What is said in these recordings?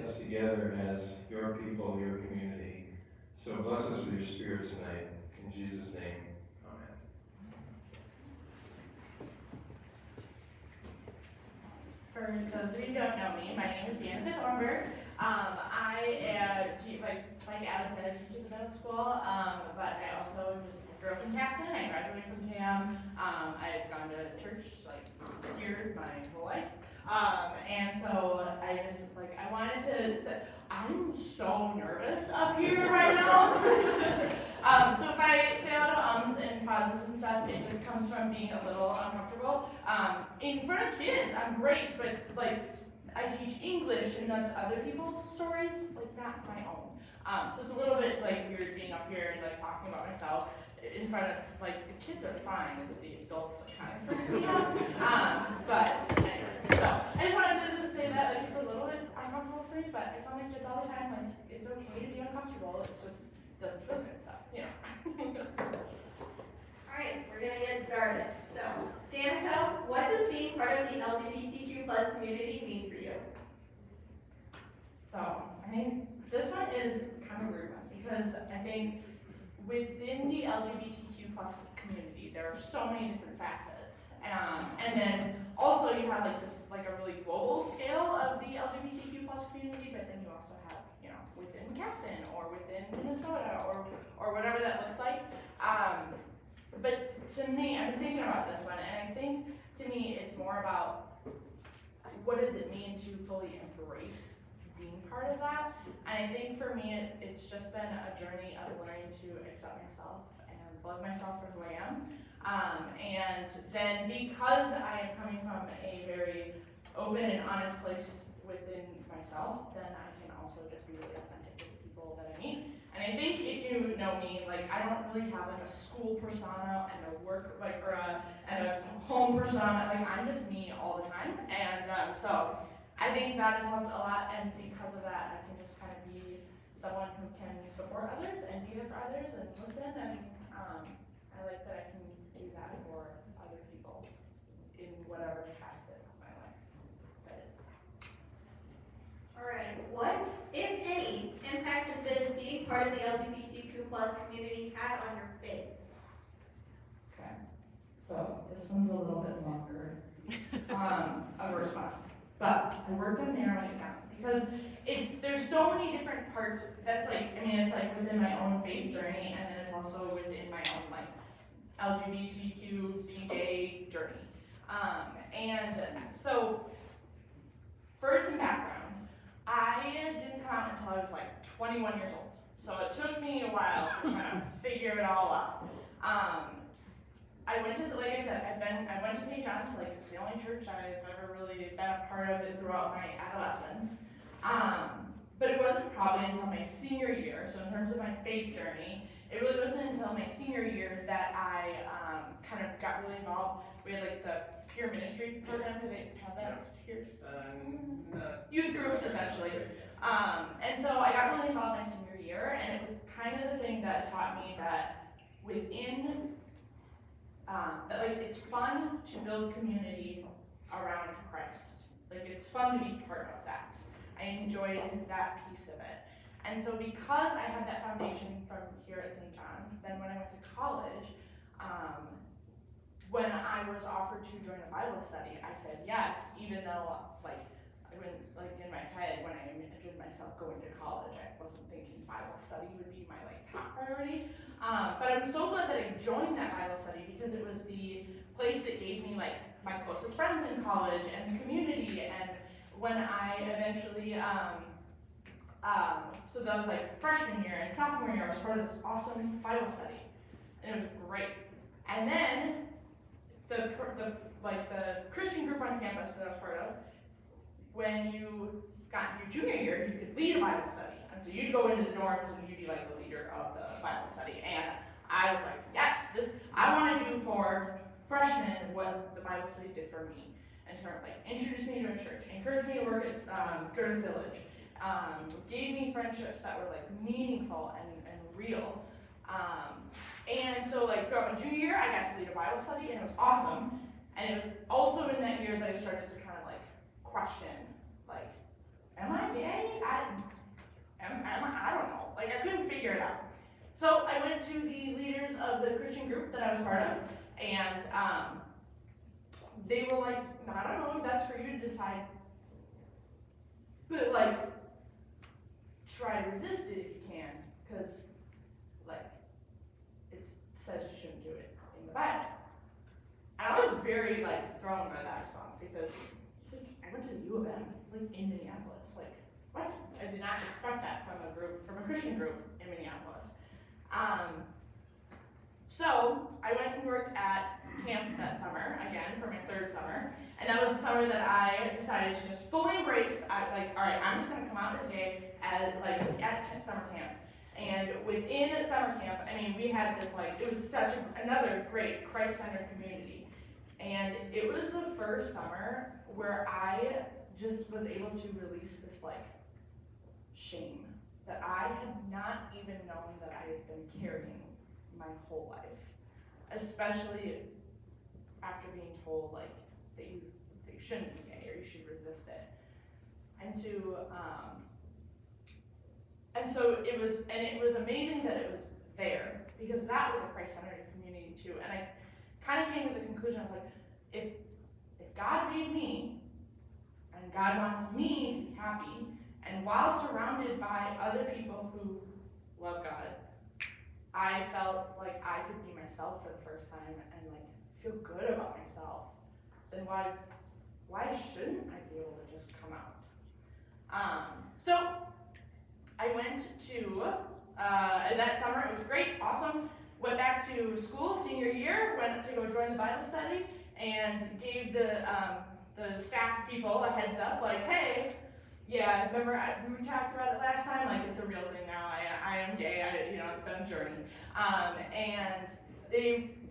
us together as your people, your community. So bless us with your Spirit tonight. In Jesus' name, amen. For those of you who don't know me, my name is Danica Thornburg. Like Adam said, I teach at the middle school, but I also just grew up in Caston. I graduated from CAM. I've gone to church here my whole life. And so I wanted to say, I'm so nervous up here right now. So if I say a lot of ums and pauses and stuff, it just comes from being a little uncomfortable. In front of kids, I'm great, but I teach English and that's other people's stories, not my own. So it's a little bit weird being up here and talking about myself in front of the kids are fine. It's the adults that kind of freak me out. But anyway, so I just wanted to say that it's a little bit uncomfortable for me, but I tell my kids all the time it's okay to be uncomfortable. It just doesn't feel good, so All right, we're gonna get started. So, Danica, what does being part of the LGBTQ plus community mean for you? So I think this one is kind of a weird one because I think within the LGBTQ plus community, there are so many different facets. And then also you have a really global scale of the LGBTQ plus community, but then you also have, within Caston or within Minnesota or whatever that looks like. But to me, I've been thinking about this one, and I think to me it's more about what does it mean to fully embrace being part of that. And I think for me, it's just been a journey of learning to accept myself and love myself for who I am. And then because I am coming from a very open and honest place within myself, then I can also just be really authentic with the people that I meet. And I think if you know me, I don't really have a school persona and a work and a home persona. I'm just me all the time. And so I think that has helped a lot, and because of that, I can just kind of be someone who can support others and be there for others and listen, and I like that I can do that for other people in whatever facet of my life that is. All right, what, if any, impact has been being part of the LGBTQ plus community had on your faith? Okay, so this one's a little bit longer of a response. But I worked on narrowing it down because there's so many different parts. That's it's within my own faith journey, and then it's also within my own LGBTQ being gay journey. And so first in background, I didn't come out until I was 21 years old. So it took me a while to kind of figure it all out. I went to, like I said, I went to St. John's, it's the only church I've ever really been a part of it throughout my adolescence. But it wasn't probably until my senior year, so in terms of my faith journey, it really wasn't until my senior year that I kind of got really involved. We had the peer ministry program. Do they have that here? Youth group, essentially. And so I got really involved my senior year, and it was kind of the thing that taught me that within it's fun to build community around Christ. It's fun to be part of that. I enjoyed that piece of it. And so because I had that foundation from here at St. John's, then when I went to college, when I was offered to join a Bible study, I said yes, even though in my head when I imagined myself going to college, I wasn't thinking Bible study would be my top priority. But I'm so glad that I joined that Bible study because it was the place that gave me my closest friends in college and community. And when I eventually, so that was freshman year and sophomore year, I was part of this awesome Bible study, and it was great. And then the Christian group on campus that I was part of, when you got into your junior year, you could lead a Bible study. And so you'd go into the dorms and you'd be the leader of the Bible study. And I was yes, I want to do for freshmen what the Bible study did for me. In terms introduce me to a church, encouraged me to work at Good Village, gave me friendships that were meaningful and real. And so throughout my junior year, I got to lead a Bible study, and it was awesome. And it was also in that year that I started to kind of question, am I gay? I don't know. Like, I couldn't figure it out. So I went to the leaders of the Christian group that I was part of, and they were like, I don't know, that's for you to decide. But, like, try to resist it if you can, because, like, it says you shouldn't do it in the Bible. And I was very, like, thrown by that response, because it's like, I went to the U of M, like, in Minneapolis. Like, what? I did not expect that from a Christian group in Minneapolis. So I went and worked at camp that summer, again, for my third summer. And that was the summer that I decided to just fully embrace, like, all right, I'm just going to come out as gay at summer camp. And within summer camp, I mean, we had this, like, it was such another great Christ-centered community. And it was the first summer where I just was able to release this, like, shame that I had not even known that I had been carrying my whole life, especially after being told, like, that you shouldn't be gay or you should resist it. And so it was amazing that it was there, because that was a Christ-centered community too. And I kind of came to the conclusion, I was like, if God made me, and God wants me to be happy, and while surrounded by other people who love God, I felt like I could be myself for the first time and, like, feel good about myself, then why shouldn't I be able to just come out? So I went to, that summer, it was great, awesome. Went back to school, senior year, went to go join the Bible study, and gave the staff people a heads up, like, hey, yeah, remember we talked about it last time, like, it's a real thing now, I am gay, it's been a journey. And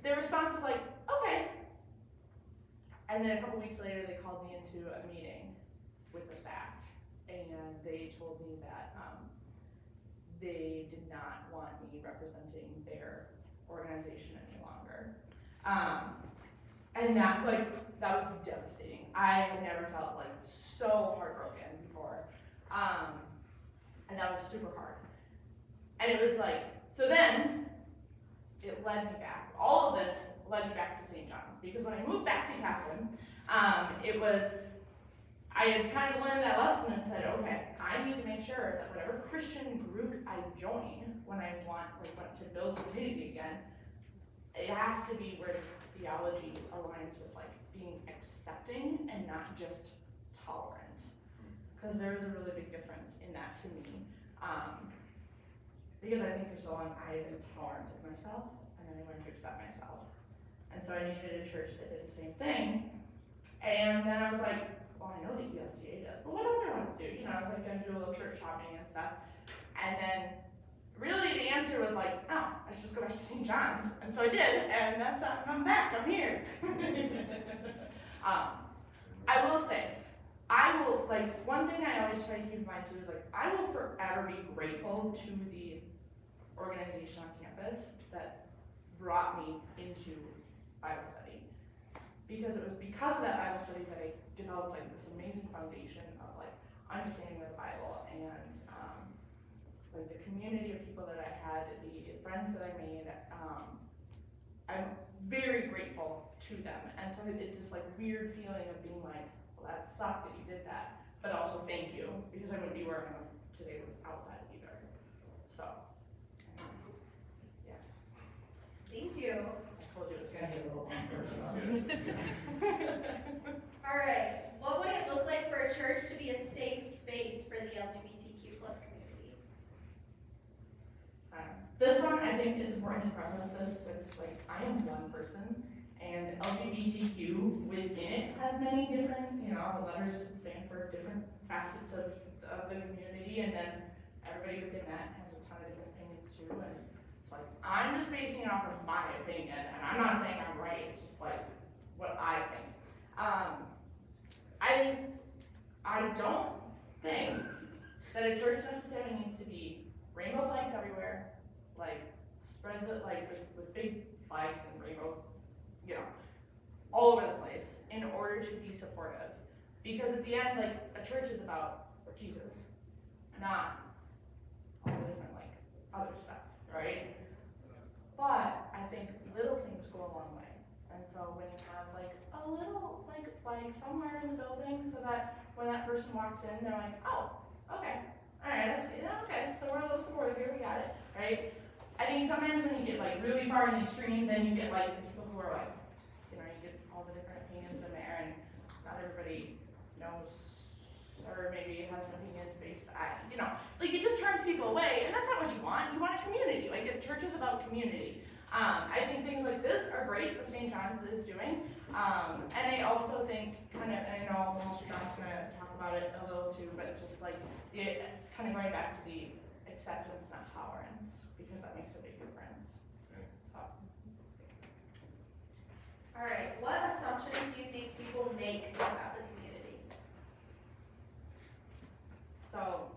their response was like, okay. And then a couple weeks later, they called me into a meeting with the staff, and they told me that they did not want me representing their organization any longer. And that was devastating. I had never felt, like, so heartbroken before. And that was super hard. And it was like, so then it led me back. All of this led me back to St. John's, because when I moved back to Casson, I had kind of learned that lesson and said, okay, I need to make sure that whatever Christian group I join when I want to build community again, it has to be where theology aligns with, like, being accepting and not just tolerant. Because there is a really big difference in that to me. Because I think for so long I had been tolerant of myself, and then I learned to accept myself. And so I needed a church that did the same thing. And then I was like, well, I know that USDA does, but what other ones do? I was like going to do a little church shopping and stuff. And then really the answer was like, oh, I should just go back to St. John's. And so I did, and I'm back, I'm here. I will say, one thing I always try to keep in mind too is, like, I will forever be grateful to the organization on campus that brought me into Bible study. Because it was because of that Bible study that I developed, like, this amazing foundation of, like, understanding the Bible, and like, the community of people that I had, the friends that I made. I'm very grateful to them, and so it's this, like, weird feeling of being like, well, that sucked that you did that, but also thank you, because I wouldn't be where I am today without that either. So, yeah. Thank you. I told you it was gonna be a little longer. All right. What would it look like for a church to be a safe space for the LGBTQ plus community? This one, I think it's important to preface this with, like, I am one person, and LGBTQ within it has many different, the letters stand for different facets of the community, and then everybody within that has a ton of different opinions too, and it's like, I'm just basing it off of my opinion, and I'm not saying I'm right, it's just, like, what I think. I don't think that a church necessarily needs to be rainbow flags everywhere, like, spread with big flags and rainbow, all over the place in order to be supportive. Because at the end, like, a church is about Jesus, not all the different like other stuff, right? But I think little things go a long way. And so when you have like a little like flag somewhere in the building so that when that person walks in, they're like, oh, okay, all right, I see that, okay, so we're a little supportive here, we got it, right? I think sometimes when you get like really far in the extreme, then you get like the people who are like, you know, you get all the different opinions in there and not everybody knows or maybe has an opinion based on, you know, like it just turns people away, and that's not what you want. You want a community. Like a church is about community. I think things like this are great, that St. John's is doing. And I also think kind of, and I know Mr. John's going to talk about it a little too, but just like the kind of going back to the acceptance, not tolerance, because that makes a big difference. So. All right, what assumptions do you think people make about the community? So,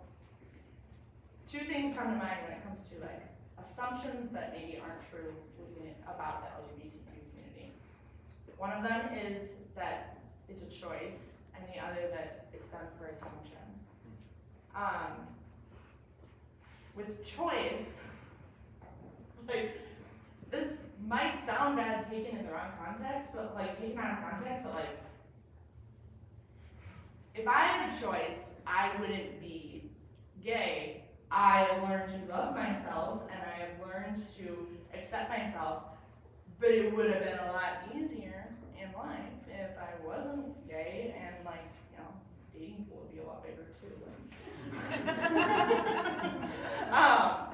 two things come to mind when it comes to like assumptions that maybe aren't true about the LGBTQ community. One of them is that it's a choice, and the other that it's done for attention. With choice, like this might sound bad taken in the wrong context, but like taken out of context, but like if I had a choice, I wouldn't be gay. I have learned to love myself, and I have learned to accept myself, but it would have been a lot easier in life if I wasn't gay, and like, you know, dating pool would be a lot bigger too.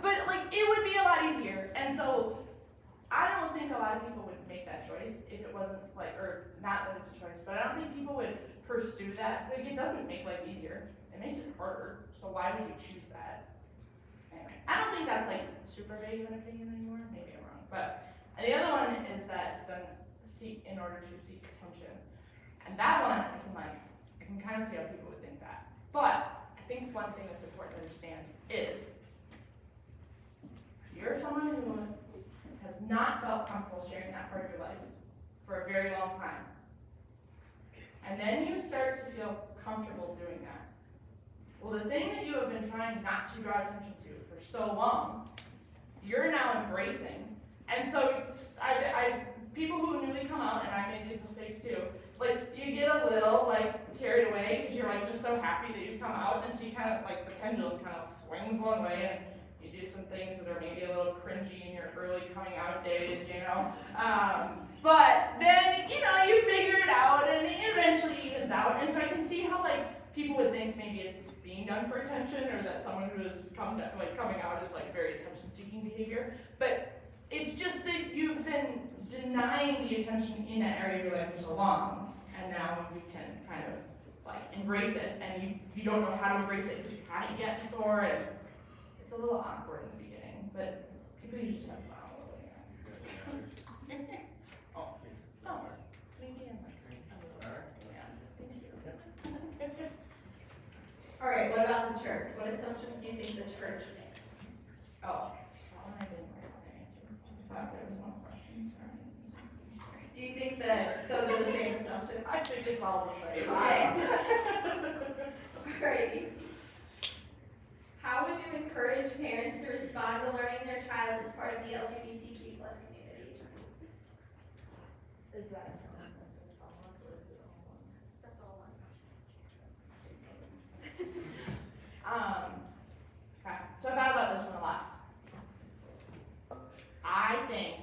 But like, it would be a lot easier, and so I don't think a lot of people would make that choice if it wasn't like, or not that it's a choice, but I don't think people would pursue that. Like, it doesn't make life easier, it makes it harder, so why would you choose that? Anyway, I don't think that's like super vague of an opinion anymore, maybe I'm wrong, but the other one is that it's done in order to seek attention, and that one I can kind of see how people would think that, but I think one thing that's important to understand is if you're someone who has not felt comfortable sharing that part of your life for a very long time, and then you start to feel comfortable doing that, well, the thing that you have been trying not to draw attention to for so long, you're now embracing. And so people who newly come out, and I made these mistakes too, like you get a little like carried away because you're like just so happy that you've come out, and so you kind of like the pendulum kind of swings one way, and you do some things that are maybe a little cringy in your early coming out days, you know. But then, you know, you figure it out, and it eventually evens out. And so I can see how like people would think maybe it's being done for attention, or that someone who is coming out is like very attention-seeking behavior. But it's just that you've been denying the attention in that area of your life for so long, and now you can kind of like embrace it, and you don't know how to embrace it because you haven't yet before, and it's a little awkward in the beginning, but people usually settle down a little later. Oh, maybe in like a little bit. Yeah, thank you. All right, what about the church? What assumptions do you think the church makes? Oh, that one I didn't really answer. I thought there was one question. Sorry. Do you think that those are the same assumptions? I think it's all the same. Okay. Alrighty. How would you encourage parents to respond to learning their child is part of the LGBTQ plus community? Is that That's all one. Okay, so I thought about this one a lot. I think,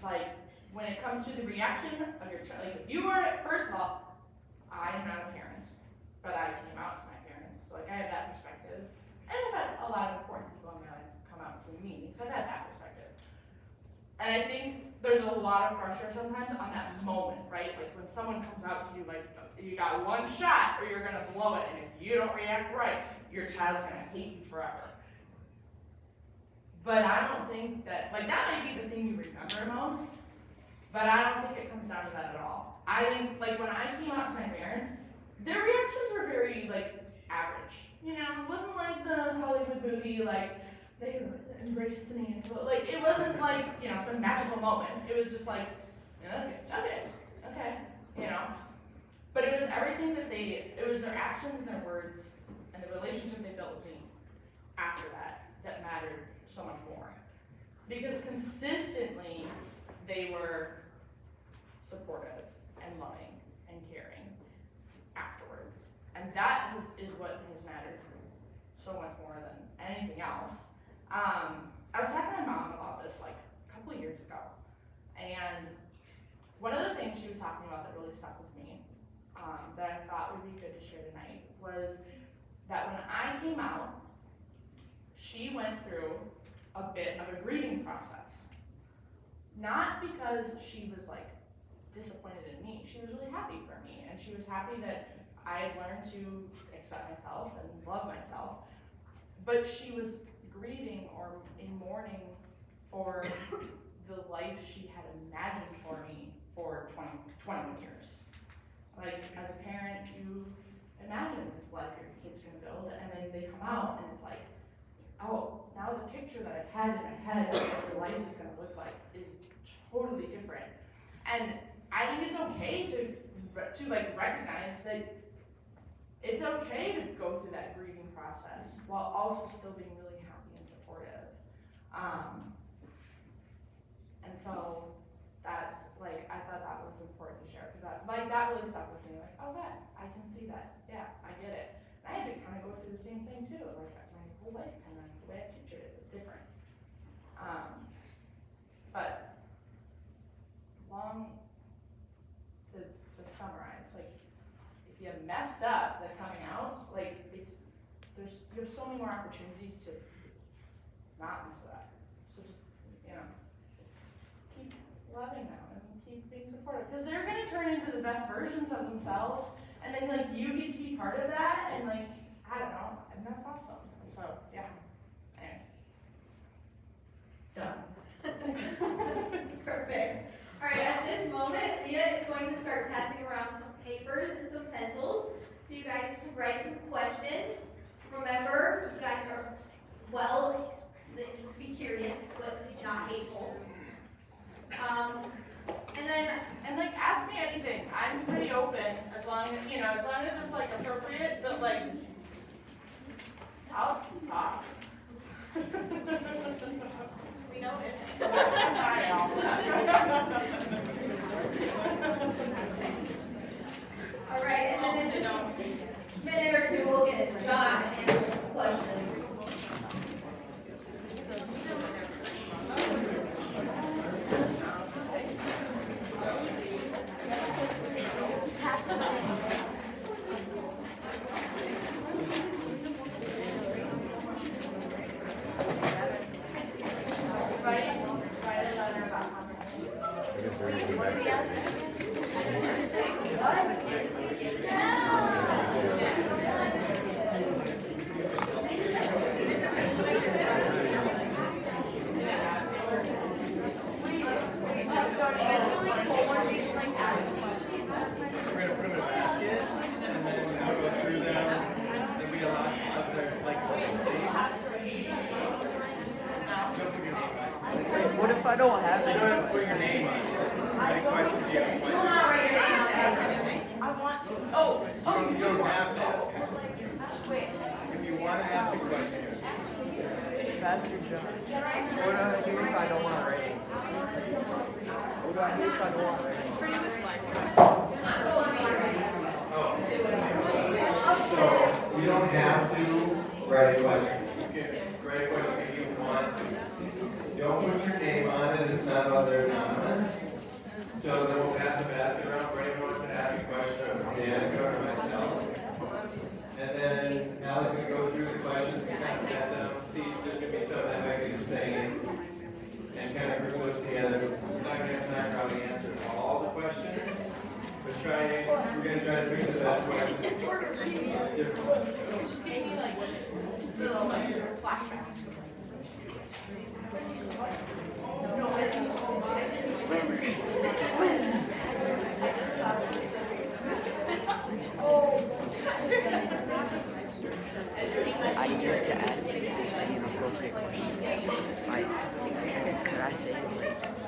like, when it comes to the reaction of your child, like, if you were, first of all, I am not a parent, but I came out to my parents, so, like, I have that perspective. And I've had a lot of important people in my life come out to me, so I've had that perspective. And I think there's a lot of pressure sometimes on that moment, right? Like, when someone comes out to you, like, you got one shot or you're gonna blow it, and if you don't react right, your child's gonna hate you forever. But I don't think that, like, that might be the thing you remember most, but I don't think it comes down to that at all. I think, like, when I came out to my parents, their reactions were very, like, average. You know, it wasn't like the Hollywood movie, like, they embraced me into it. Like, it wasn't like, you know, some magical moment. It was just like, okay, you know. But it was everything that it was their actions and their words and the relationship they built with me after that mattered so much more. Because consistently, they were supportive and loving and caring afterwards. And that is what has mattered so much more than anything else. I was talking to my mom about this like a couple of years ago, and one of the things she was talking about that really stuck with me, that I thought would be good to share tonight, was that when I came out, she went through a bit of a grieving process. Not because she was like disappointed in me, she was really happy for me, and she was happy that I had learned to accept myself and love myself, but she was grieving or in mourning for the life she had imagined for me for 21 years. Like, as a parent, you imagine this life your kid's gonna build, and then they come out, and it's like, oh, now the picture that I've had in my head of what your life is gonna look like is totally different. And I think it's okay to like recognize that it's okay to go through that grieving process while also still being really happy and supportive. And so that's like, I thought that was important to share, because that really stuck with me. Like, oh yeah, I can see that. Yeah, I get it. And I had to kind of go through the same thing too. Like, my whole life, kind of the way I pictured it was different. But long to summarize, like, if you have messed up, then coming out, like, you have so many more opportunities to not mess it up. So just, keep loving them and keep being supportive, because they're gonna turn into the best versions of themselves, and then like you get to be part of that, and like, I don't know, and that's awesome. And so yeah. Anyway. Done. Perfect. All right, at this moment, Leah is going to start passing around some papers and some pencils for you guys to write some questions. Remember, you guys are be curious, but not hateful. And like, ask me anything. I'm pretty open, as long as it's like appropriate, but like, I'll talk. We noticed. I All right, and then in just a minute or two, we'll get John to answer some questions. What if I don't have it? You don't have to put your name on it. Any questions you have? You will not write your name on it. I want to. You don't have to ask it. If you want to ask a question, Pastor John. What do I do if I don't want to write it? What do I do if I don't want to write it? so you don't have to write a question. You can write a question if you want to. Don't put your name on it, it's not other anonymous. So then we'll pass a basket around for anyone who wants to ask a question of Danica or myself. And then Allie's going to go through the questions, kind of get them, see if there's going to be some that might be the same, and kind of group those together. We're not going to have time probably to answer all the questions, but we're going to try to pick the best questions. Different ones. So. Just give me like little flashbacks.